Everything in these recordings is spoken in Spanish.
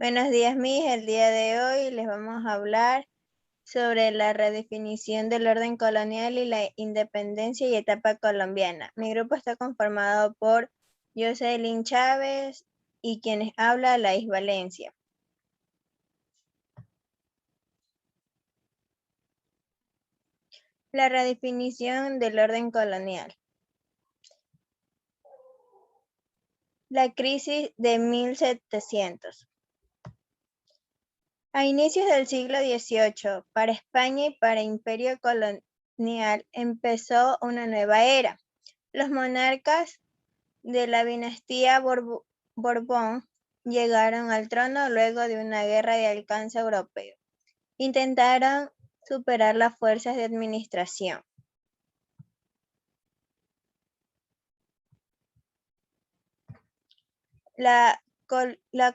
Buenos días, mis. El día de hoy les vamos a hablar sobre la redefinición del orden colonial y la independencia y etapa colombiana. Mi grupo está conformado por Jocelyn Chávez y quienes habla Laís Valencia. La redefinición del orden colonial. La crisis de 1700. A inicios del siglo XVIII, para España y para el Imperio colonial empezó una nueva era. Los monarcas de la dinastía Borbón llegaron al trono luego de una guerra de alcance europeo. Intentaron superar las fuerzas de administración. La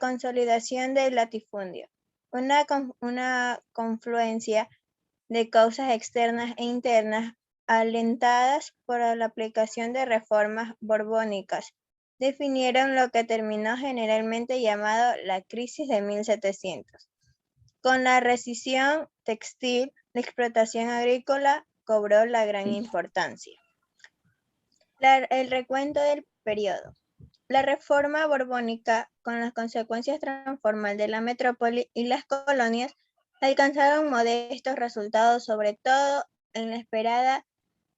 consolidación del latifundio. Una confluencia de causas externas e internas alentadas por la aplicación de reformas borbónicas, definieron lo que terminó generalmente llamado la crisis de 1700. Con la rescisión textil, la explotación agrícola cobró la gran importancia. El recuento del periodo. La reforma borbónica, con las consecuencias transformadas de la metrópoli y las colonias, alcanzaron modestos resultados, sobre todo en la esperada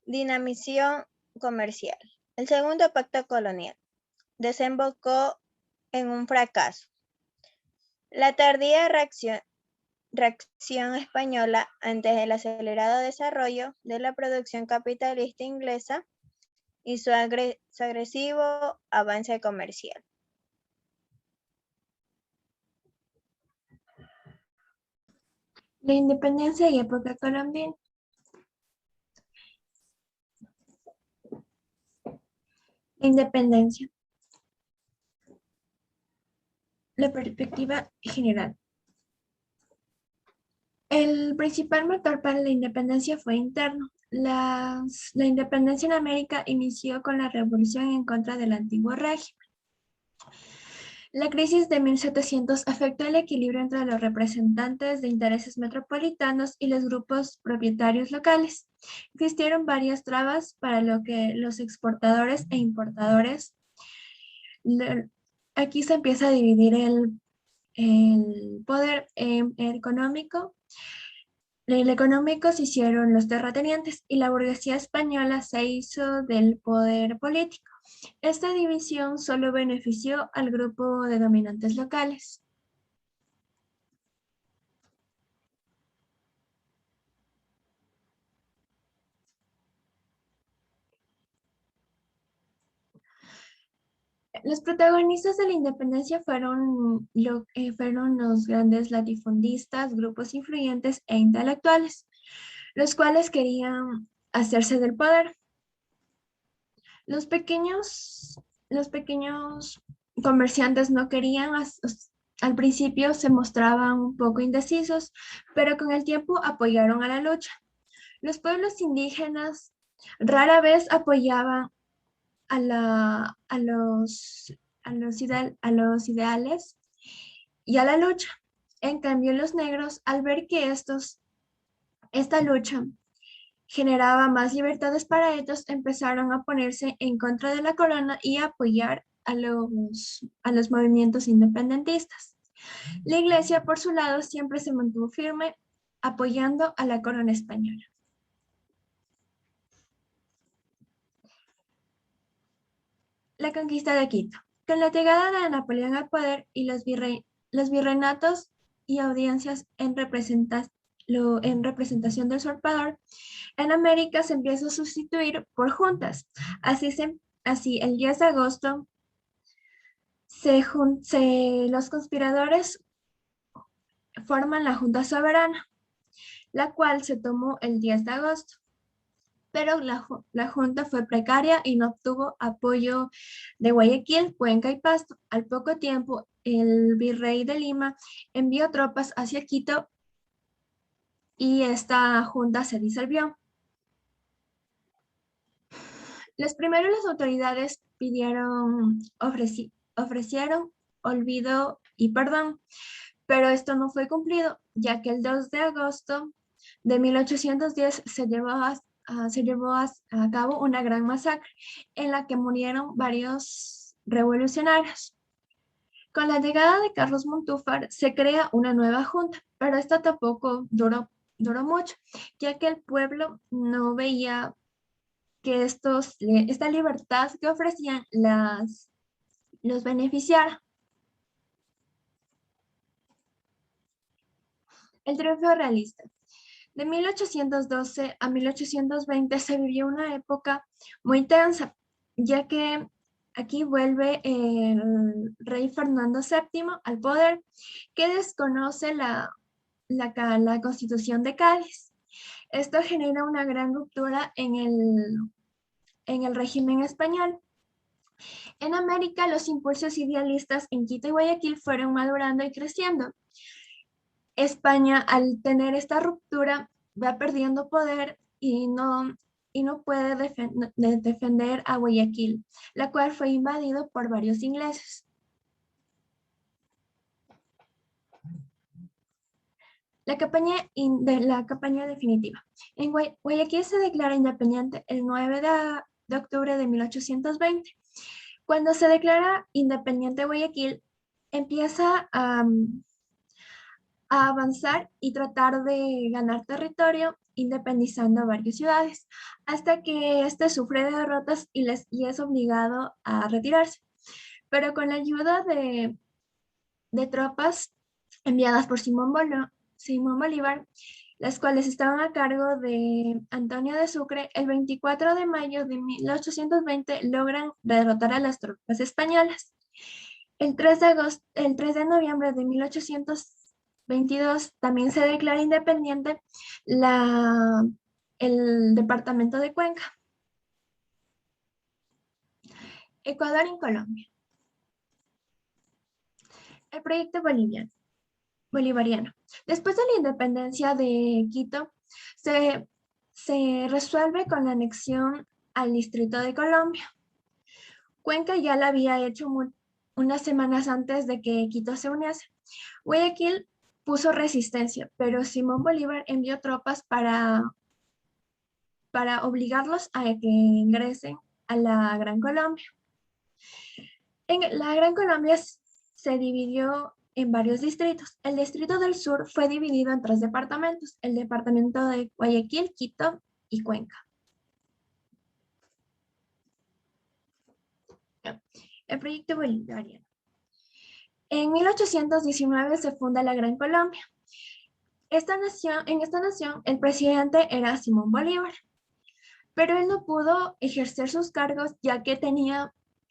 dinamización comercial. El segundo pacto colonial desembocó en un fracaso. La tardía reacción española ante el acelerado desarrollo de la producción capitalista inglesa y su agresivo avance comercial. La independencia y época colombiana. La independencia. La perspectiva general. El principal motor para la independencia fue interno. La independencia en América inició con la revolución en contra del antiguo régimen. La crisis de 1700 afectó el equilibrio entre los representantes de intereses metropolitanos y los grupos propietarios locales. Existieron varias trabas para lo que los exportadores e importadores. Aquí se empieza a dividir el poder económico. En el económico se hicieron los terratenientes y la burguesía española se hizo del poder político. Esta división solo benefició al grupo de dominantes locales. Los protagonistas de la independencia fueron los grandes latifundistas, grupos influyentes e intelectuales, los cuales querían hacerse del poder. Los pequeños comerciantes no querían, al principio se mostraban un poco indecisos, pero con el tiempo apoyaron a la lucha. Los pueblos indígenas rara vez apoyaban a los ideales y a la lucha. En cambio, los negros, al ver que esta lucha generaba más libertades para ellos, empezaron a ponerse en contra de la corona y a apoyar a los movimientos independentistas. La iglesia, por su lado, siempre se mantuvo firme apoyando a la corona española. La conquista de Quito. Con la llegada de Napoleón al poder y los virreinatos y audiencias en representación del usurpador, en América se empieza a sustituir por juntas. Así el 10 de agosto, los conspiradores forman la Junta Soberana, la cual se tomó el 10 de agosto. Pero la junta fue precaria y no obtuvo apoyo de Guayaquil, Cuenca y Pasto. Al poco tiempo, el virrey de Lima envió tropas hacia Quito y esta junta se disolvió. Las autoridades ofrecieron olvido y perdón, pero esto no fue cumplido, ya que el 2 de agosto de 1810 se llevó a cabo una gran masacre en la que murieron varios revolucionarios. Con la llegada de Carlos Montúfar se crea una nueva junta, pero esta tampoco duró mucho, ya que el pueblo no veía que esta libertad que ofrecían los beneficiara. El triunfo realista. De 1812 a 1820 se vivió una época muy tensa, ya que aquí vuelve el rey Fernando VII al poder, que desconoce la Constitución de Cádiz. Esto genera una gran ruptura en el régimen español. En América, los impulsos idealistas en Quito y Guayaquil fueron madurando y creciendo. España, al tener esta ruptura, va perdiendo poder y no puede defender a Guayaquil, la cual fue invadido por varios ingleses. La campaña definitiva. En Guayaquil se declara independiente el 9 de octubre de 1820. Cuando se declara independiente Guayaquil, empieza a avanzar y tratar de ganar territorio, independizando varias ciudades, hasta que este sufre de derrotas y es obligado a retirarse. Pero con la ayuda de tropas enviadas por Simón Bolívar, las cuales estaban a cargo de Antonio de Sucre, el 24 de mayo de 1820 logran derrotar a las tropas españolas. El 3 de noviembre de 1822 también se declara independiente el departamento de Cuenca. Ecuador y Colombia. El proyecto bolivariano. Después de la independencia de Quito, se resuelve con la anexión al Distrito de Colombia. Cuenca ya la había hecho unas semanas antes de que Quito se uniese. Guayaquil puso resistencia, pero Simón Bolívar envió tropas para obligarlos a que ingresen a la Gran Colombia. En la Gran Colombia se dividió en varios distritos. El distrito del sur fue dividido en 3 departamentos, el departamento de Guayaquil, Quito y Cuenca. El proyecto bolivariano. En 1819 se funda la Gran Colombia. En esta nación, el presidente era Simón Bolívar, pero él no pudo ejercer sus cargos ya que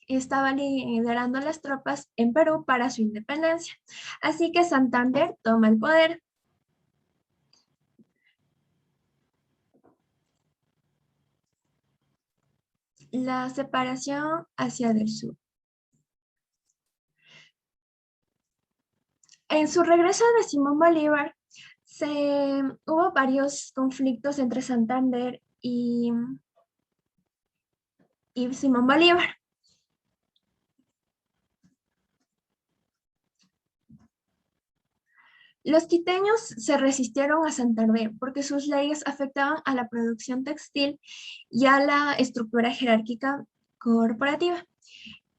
estaba liderando las tropas en Perú para su independencia. Así que Santander toma el poder. La separación hacia el sur. En su regreso de Simón Bolívar, hubo varios conflictos entre Santander y Simón Bolívar. Los quiteños se resistieron a Santander porque sus leyes afectaban a la producción textil y a la estructura jerárquica corporativa.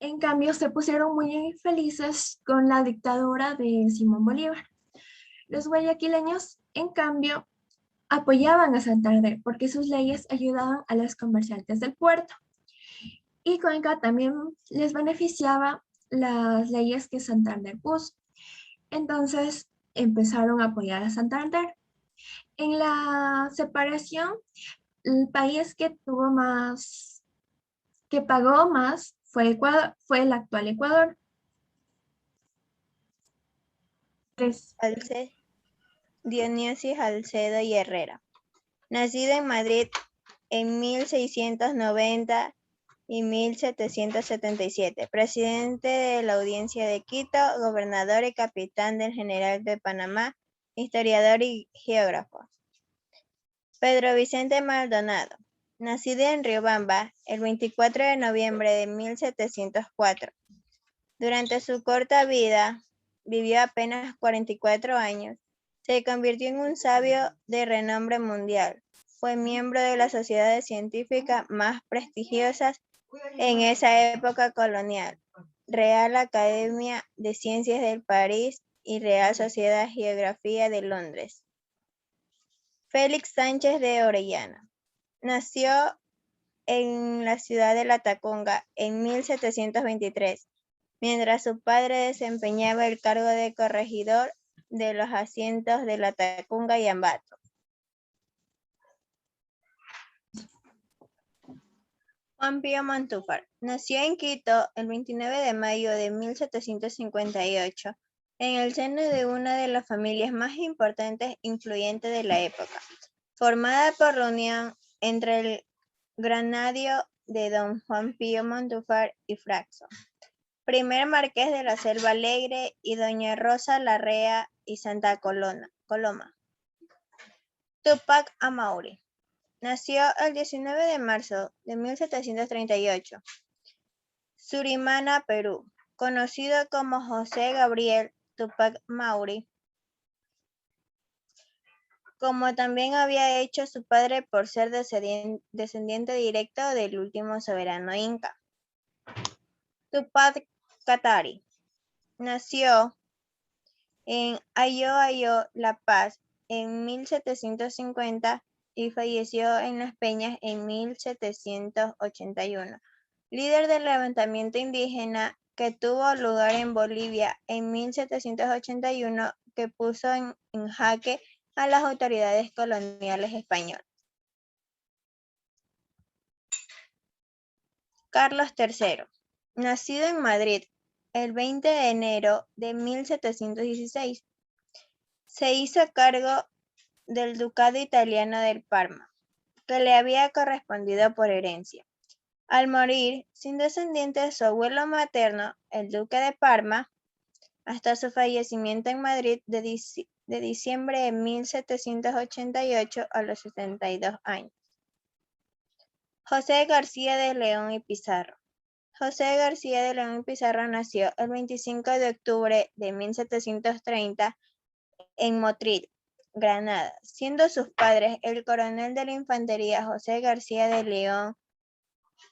En cambio, se pusieron muy infelices con la dictadura de Simón Bolívar. Los guayaquileños, en cambio, apoyaban a Santander porque sus leyes ayudaban a los comerciantes del puerto. Y Cuenca también les beneficiaba las leyes que Santander puso. Entonces empezaron a apoyar a Santander. En la separación, el país que pagó más fue el actual Ecuador. Dionisio Salcedo y Herrera. Nacido en Madrid en 1690 y 1777, presidente de la Audiencia de Quito, gobernador y capitán del General de Panamá, historiador y geógrafo. Pedro Vicente Maldonado. Nacido en Riobamba el 24 de noviembre de 1704. Durante su corta vida vivió apenas 44 años. Se convirtió en un sabio de renombre mundial. Fue miembro de las sociedades científicas más prestigiosas en esa época colonial: Real Academia de Ciencias de París y Real Sociedad de Geografía de Londres. Félix Sánchez de Orellana nació en la ciudad de Latacunga en 1723, mientras su padre desempeñaba el cargo de corregidor de los asientos de Latacunga y Ambato. Juan Pío Montúfar nació en Quito el 29 de mayo de 1758, en el seno de una de las familias más importantes e influyentes de la época, formada por la unión entre el granadio de don Juan Pío Montúfar y Fraxo, primer marqués de la Selva Alegre, y doña Rosa Larrea y Santa Coloma. Túpac Amauri nació el 19 de marzo de 1738, Surimana, Perú, conocido como José Gabriel Túpac Amauri, como también había hecho su padre por ser descendiente directo del último soberano inca. Túpac Katari nació en Ayo, La Paz, en 1750 y falleció en Las Peñas en 1781. Líder del levantamiento indígena que tuvo lugar en Bolivia en 1781, que puso en jaque a las autoridades coloniales españolas. Carlos III, nacido en Madrid el 20 de enero de 1716, se hizo cargo del ducado italiano del Parma, que le había correspondido por herencia. Al morir sin descendientes de su abuelo materno, el duque de Parma, hasta su fallecimiento en Madrid de diciembre de 1788 a los 72 años. José García de León y Pizarro. José García de León y Pizarro nació el 25 de octubre de 1730 en Motril, Granada, siendo sus padres el coronel de la infantería José García de León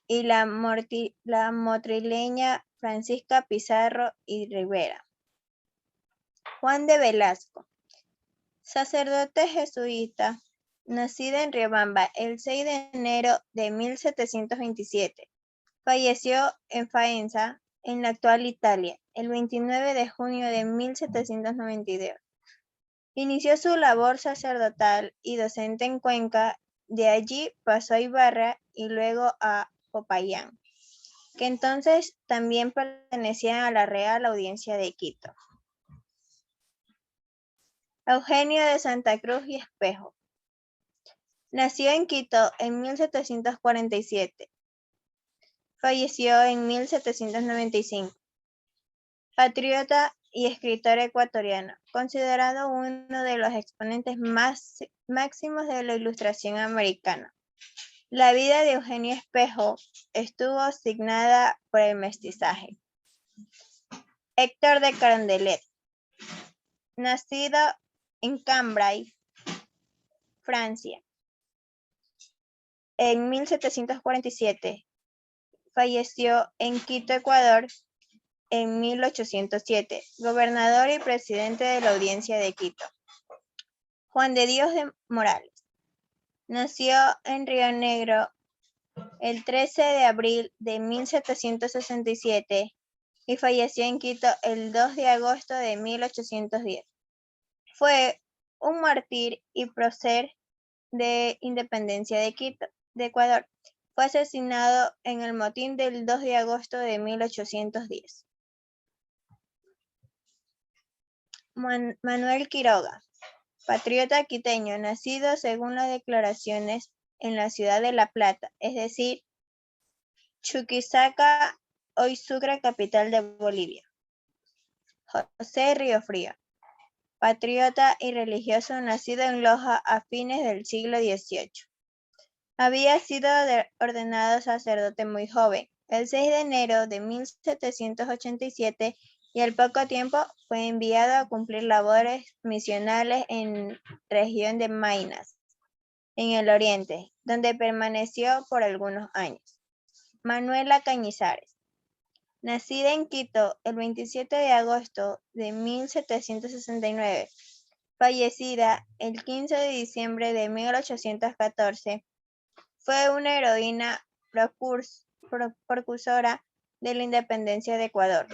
y la motrileña Francisca Pizarro y Rivera. Juan de Velasco, sacerdote jesuita, nacido en Riobamba el 6 de enero de 1727. Falleció en Faenza, en la actual Italia, el 29 de junio de 1792. Inició su labor sacerdotal y docente en Cuenca, de allí pasó a Ibarra y luego a Popayán, que entonces también pertenecían a la Real Audiencia de Quito. Eugenio de Santa Cruz y Espejo nació en Quito en 1747. Falleció en 1795. Patriota y escritor ecuatoriano, considerado uno de los exponentes máximos de la Ilustración americana. La vida de Eugenio Espejo estuvo signada por el mestizaje. Héctor de Carondelet, nacido en Cambrai, Francia, en 1747. Falleció en Quito, Ecuador, en 1807, gobernador y presidente de la Audiencia de Quito. Juan de Dios de Morales nació en Río Negro el 13 de abril de 1767 y falleció en Quito el 2 de agosto de 1810. Fue un mártir y prócer de independencia de Quito, de Ecuador. Fue asesinado en el motín del 2 de agosto de 1810. Manuel Quiroga, patriota quiteño, nacido según las declaraciones en la ciudad de La Plata, es decir, Chuquisaca, hoy Sucre, capital de Bolivia. José Riofrío, patriota y religioso, nacido en Loja a fines del siglo XVIII. Había sido ordenado sacerdote muy joven. El 6 de enero de 1787 y al poco tiempo fue enviado a cumplir labores misionales en región de Maynas, en el oriente, donde permaneció por algunos años. Manuela Cañizares, nacida en Quito el 27 de agosto de 1769, fallecida el 15 de diciembre de 1814, fue una heroína precursora de la independencia de Ecuador.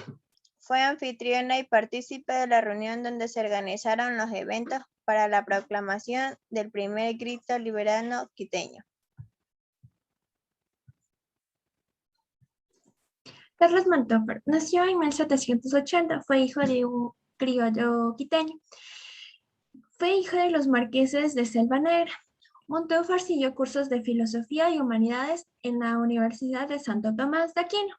Fue anfitriona y partícipe de la reunión donde se organizaron los eventos para la proclamación del primer grito liberano quiteño. Carlos Montúfar nació en 1780, fue hijo de un criollo quiteño. Fue hijo de los marqueses de Selva Negra. Montúfar siguió cursos de filosofía y humanidades en la Universidad de Santo Tomás de Aquino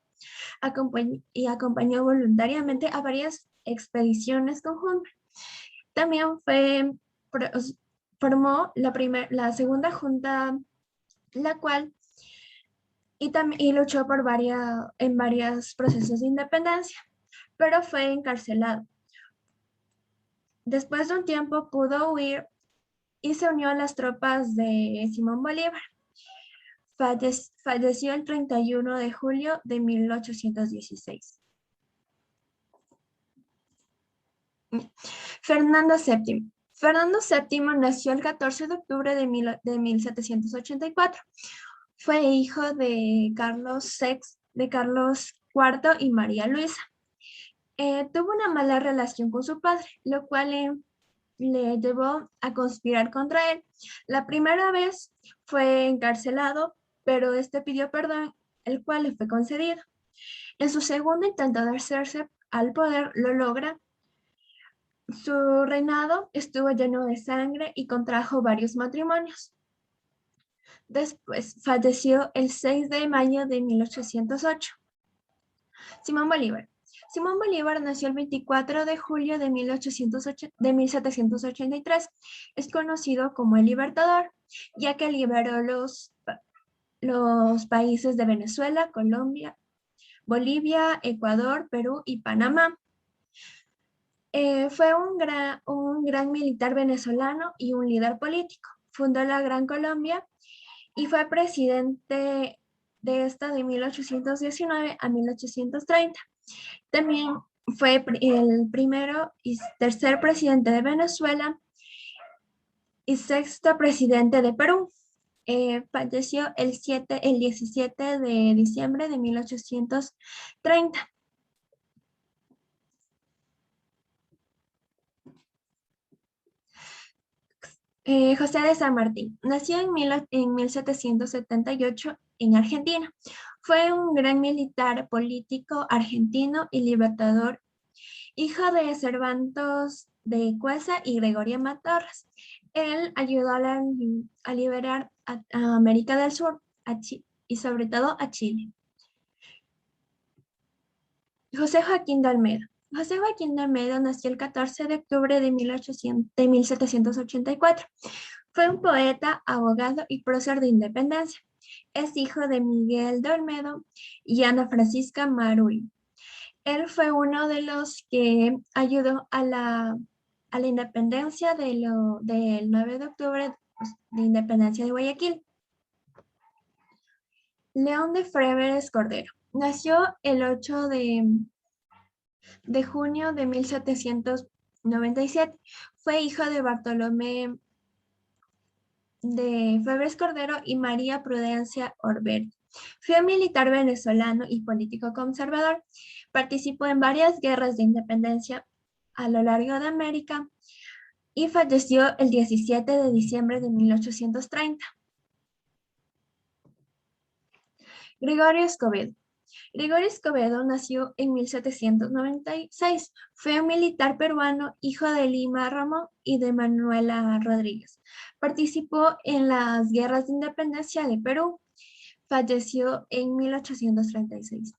y acompañó voluntariamente a varias expediciones con Humboldt. También formó la segunda junta, la cual y luchó en varios procesos de independencia, pero fue encarcelado. Después de un tiempo pudo huir y se unió a las tropas de Simón Bolívar. Falleció el 31 de julio de 1816. Fernando VII. Fernando VII nació el 14 de octubre de 1784. Fue hijo de Carlos IV y María Luisa. Tuvo una mala relación con su padre, lo cual le llevó a conspirar contra él. La primera vez fue encarcelado, pero este pidió perdón, el cual le fue concedido. En su segundo intento de hacerse al poder, lo logra. Su reinado estuvo lleno de sangre y contrajo varios matrimonios. Después falleció el 6 de mayo de 1808. Simón Bolívar. Simón Bolívar nació el 24 de julio de 1783. Es conocido como el Libertador, ya que liberó los países de Venezuela, Colombia, Bolivia, Ecuador, Perú y Panamá. Fue un gran militar venezolano y un líder político. Fundó la Gran Colombia y fue presidente de esta de 1819 a 1830. También fue el primero y tercer presidente de Venezuela y sexto presidente de Perú. Falleció el 17 de diciembre de 1830. José de San Martín nació en 1778 en Argentina. Fue un gran militar, político argentino y libertador, hijo de Cervantes de Cuesa y Gregorio Matorras. Él ayudó a liberar a América del Sur y sobre todo a Chile. José Joaquín de Olmedo. José Joaquín de Olmedo nació el 14 de octubre de 1784. Fue un poeta, abogado y prócer de independencia. Es hijo de Miguel de Olmedo y Ana Francisca Maruri. Él fue uno de los que ayudó a la independencia del 9 de octubre, pues, de independencia de Guayaquil. León de Febres Cordero. Nació el 8 de junio de 1797. Fue hijo de Bartolomé de Febres Cordero y María Prudencia Orberi. Fue militar venezolano y político conservador. Participó en varias guerras de independencia a lo largo de América y falleció el 17 de diciembre de 1830. Gregorio Escobedo. Gregorio Escobedo nació en 1796. Fue un militar peruano, hijo de Lima Ramón y de Manuela Rodríguez. Participó en las guerras de independencia de Perú. Falleció en 1836.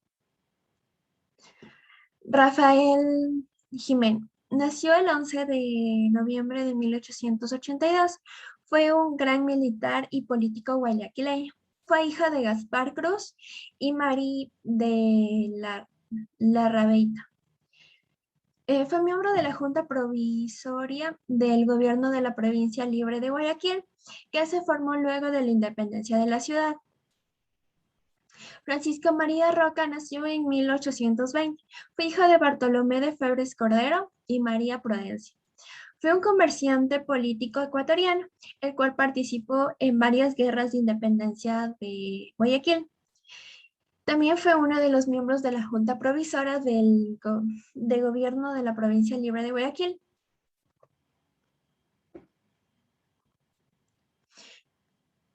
Rafael Jiménez. Nació el 11 de noviembre de 1882. Fue un gran militar y político guayaquileño. Fue hija de Gaspar Cruz y Mari de la Rabeita. Fue miembro de la Junta Provisoria del Gobierno de la Provincia Libre de Guayaquil, que se formó luego de la independencia de la ciudad. Francisco María Roca nació en 1820. Fue hijo de Bartolomé de Febres Cordero y María Prudencia. Fue un comerciante político ecuatoriano, el cual participó en varias guerras de independencia de Guayaquil. También fue uno de los miembros de la Junta Provisoria de Gobierno de la Provincia Libre de Guayaquil.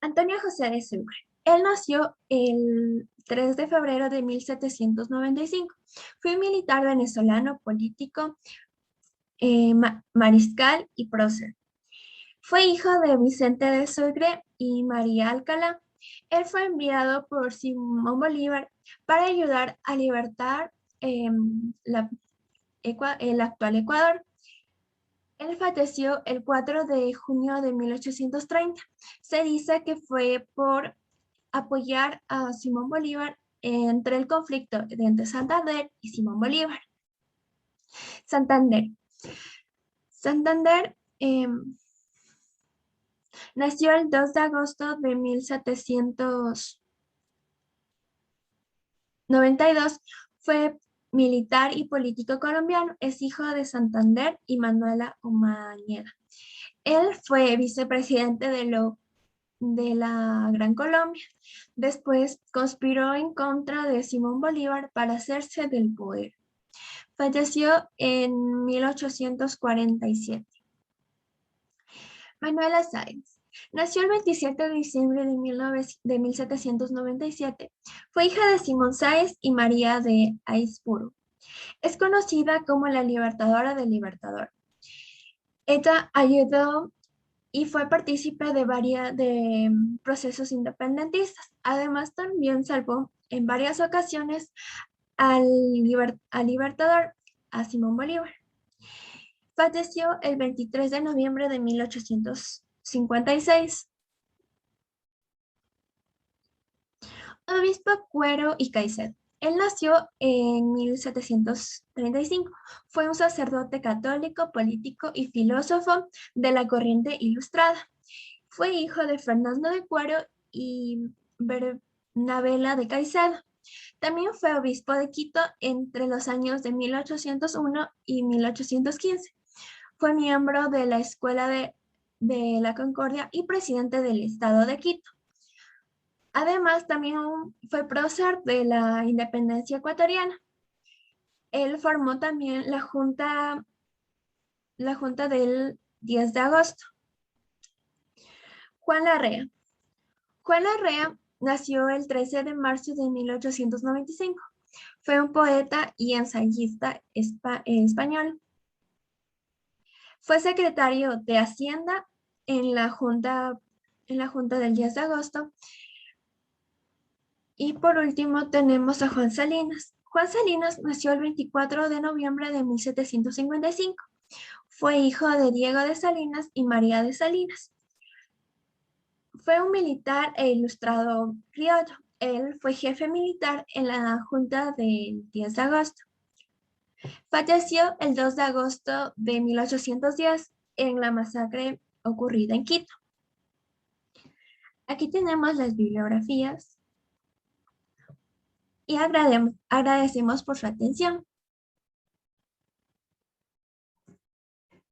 Antonio José de Sucre. Él nació el 3 de febrero de 1795. Fue un militar venezolano, político, mariscal y prócer. Fue hijo de Vicente de Sucre y María Alcalá. Él fue enviado por Simón Bolívar para ayudar a libertar el actual Ecuador. Él falleció el 4 de junio de 1830. Se dice que fue por apoyar a Simón Bolívar entre el conflicto entre Santander y Simón Bolívar. Santander. Santander nació el 2 de agosto de 1792. Fue militar y político colombiano. Es hijo de Santander y Manuela Omañeda. Él fue vicepresidente de la Gran Colombia. Después conspiró en contra de Simón Bolívar para hacerse del poder. Falleció en 1847. Manuela Sáenz. Nació el 27 de diciembre de 1797. Fue hija de Simón Sáenz y María de Aizpuru. Es conocida como la Libertadora del Libertador. Ella ayudó y fue partícipe de varios procesos independentistas. Además, también salvó en varias ocasiones al libertador, a Simón Bolívar. Falleció el 23 de noviembre de 1856. Obispo Cuero y Caicedo. Él nació en 1735. Fue un sacerdote católico, político y filósofo de la corriente ilustrada. Fue hijo de Fernando de Cuero y Bernabela de Caicedo. También fue obispo de Quito entre los años de 1801 y 1815. Fue miembro de la Escuela de la Concordia y presidente del Estado de Quito. Además, también fue prócer de la independencia ecuatoriana. Él formó también la Junta del 10 de agosto. Juan Larrea. Juan Larrea nació el 13 de marzo de 1895. Fue un poeta y ensayista español. Fue secretario de Hacienda en la Junta del 10 de agosto. Y por último tenemos a Juan Salinas. Juan Salinas nació el 24 de noviembre de 1755. Fue hijo de Diego de Salinas y María de Salinas. Fue un militar e ilustrador criollo. Él fue jefe militar en la Junta del 10 de agosto. Falleció el 2 de agosto de 1810 en la masacre ocurrida en Quito. Aquí tenemos las bibliografías y agradecemos por su atención.